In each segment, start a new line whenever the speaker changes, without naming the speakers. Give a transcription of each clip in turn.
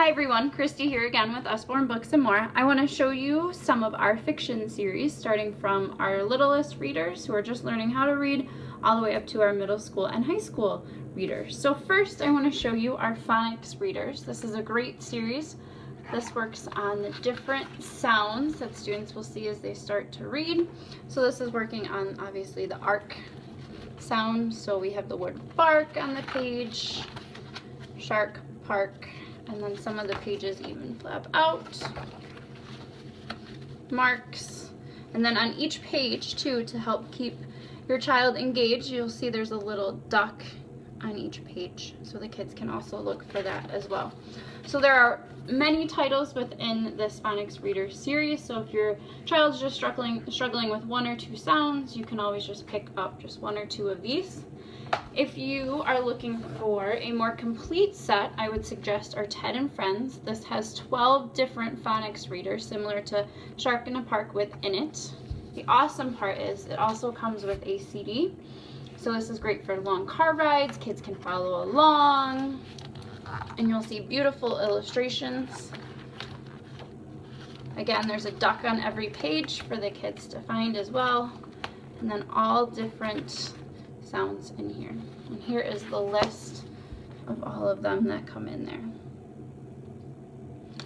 Hi everyone, Christy here again with Usborne Books and More. I want to show you some of our fiction series, starting from our littlest readers who are just learning how to read, all the way up to our middle school and high school readers. So first I want to show you our phonics readers. This is a great series. This works on the different sounds that students will see as they start to read. So this is working on obviously the arc sound. So we have the word bark on the page, shark, park, and then some of the pages even flap out, marks, and then on each page too, to help keep your child engaged, you'll see there's a little duck on each page, so the kids can also look for that as well. So there are many titles within this phonics reader series, so if your child's just struggling with one or two sounds, you can always just pick up just one or two of these. If you are looking for a more complete set, I would suggest our Ted and Friends. This has 12 different phonics readers, similar to Shark in a Park within it. The awesome part is it also comes with a CD. So this is great for long car rides. Kids can follow along. And you'll see beautiful illustrations. Again, there's a duck on every page for the kids to find as well. And then all different sounds in here. And here is the list of all of them that come in there.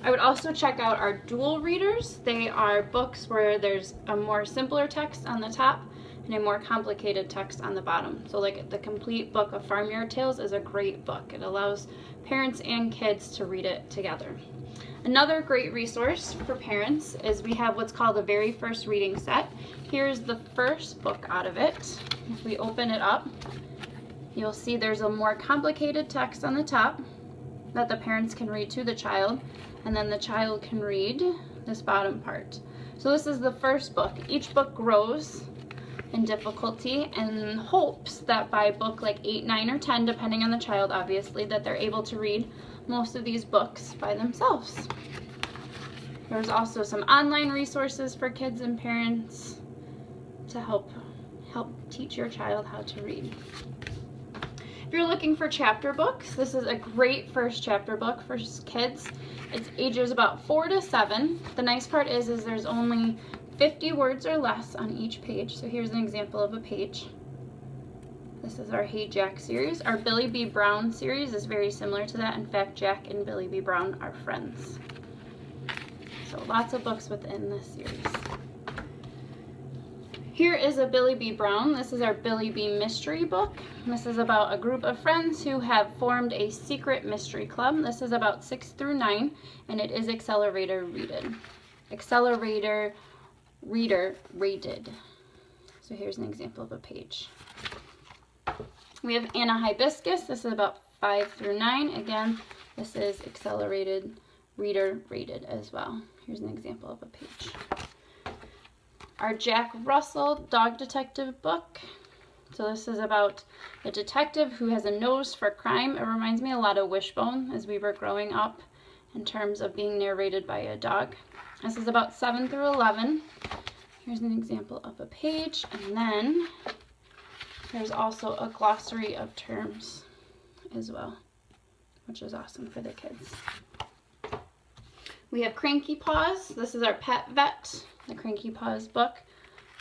I would also check out our dual readers. They are books where there's a more simpler text on the top and a more complicated text on the bottom. So like the complete book of Farmyard Tales is a great book. It allows parents and kids to read it together. Another great resource for parents is we have what's called a very first reading set. Here's the first book out of it. If we open it up, you'll see there's a more complicated text on the top that the parents can read to the child, and then the child can read this bottom part. So this is the first book. Each book grows in difficulty and hopes that by book like 8, 9, or 10, depending on the child obviously, that they're able to read most of these books by themselves. There's also some online resources for kids and parents to help teach your child how to read. If you're looking for chapter books, this is a great first chapter book for kids. It's ages about 4 to 7. The nice part is there's only 50 words or less on each page. So here's an example of a page. This is our Hey Jack series. Our Billy B. Brown series is very similar to that. In fact, Jack and Billy B. Brown are friends. So lots of books within this series. Here is a Billy B. Brown. This is our Billy B. Mystery book. This is about a group of friends who have formed a secret mystery club. This is about 6 through 9, and it is Accelerator rated. Accelerator Reader rated. So here's an example of a page. We have Anna Hibiscus. This is about 5 through 9. Again, this is Accelerated Reader rated as well. Here's an example of a page. Our Jack Russell Dog Detective book. So this is about a detective who has a nose for crime. It reminds me a lot of Wishbone as we were growing up in terms of being narrated by a dog. This is about 7 through 11. Here's an example of a page. And then there's also a glossary of terms as well, which is awesome for the kids. We have Cranky Paws. This is our Pet Vet, the Cranky Paws book.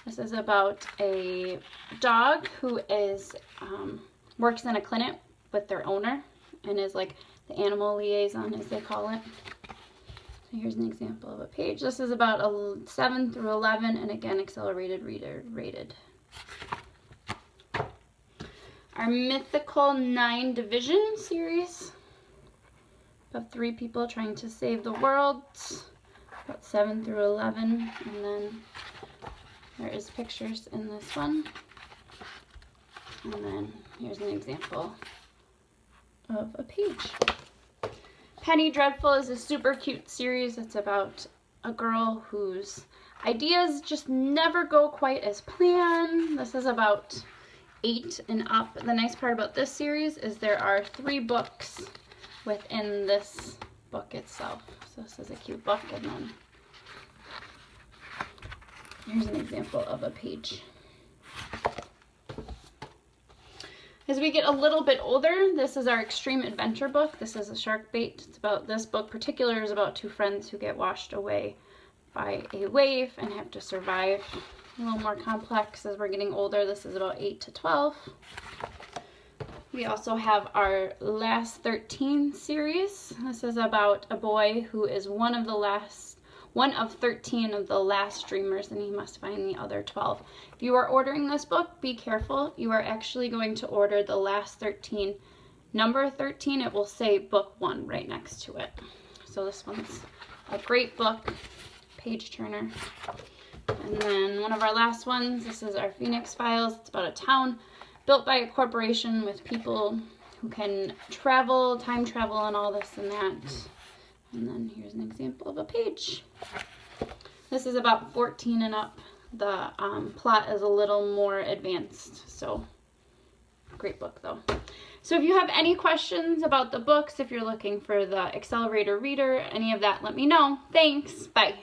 This is about a dog who is works in a clinic with their owner and is like the animal liaison, as they call it. So here's an example of a page. This is about 7 through 11, and again, Accelerated Reader rated. Our Mythical 9 Division series of 3 people trying to save the world, about 7 through 11, and then there is pictures in this one. And then here's an example of a page. Penny Dreadful is a super cute series. It's about a girl whose ideas just never go quite as planned. This is about 8 and up. The nice part about this series is there are 3 books within this book itself. So this is a cute book, and then here's an example of a page. As we get a little bit older, this is our extreme adventure book. This is a shark bait. It's about, this book particular is about two friends who get washed away by a wave and have to survive. A little more complex as we're getting older. This is about 8 to 12. We also have our Last 13 series. This is about a boy who is one of 13 of the last dreamers, and he must find the other 12. If you are ordering this book, be careful. You are actually going to order the Last 13, number 13. It will say book 1 right next to it. So this one's a great book, page turner. And then one of our last ones, this is our Phoenix Files. It's about a town built by a corporation with people who can travel, time travel, and all this and that. And then here's an example of a page. This is about 14 and up. The plot is a little more advanced, so great book though. So if you have any questions about the books, if you're looking for the Accelerator Reader, any of that, let me know. Thanks. Bye.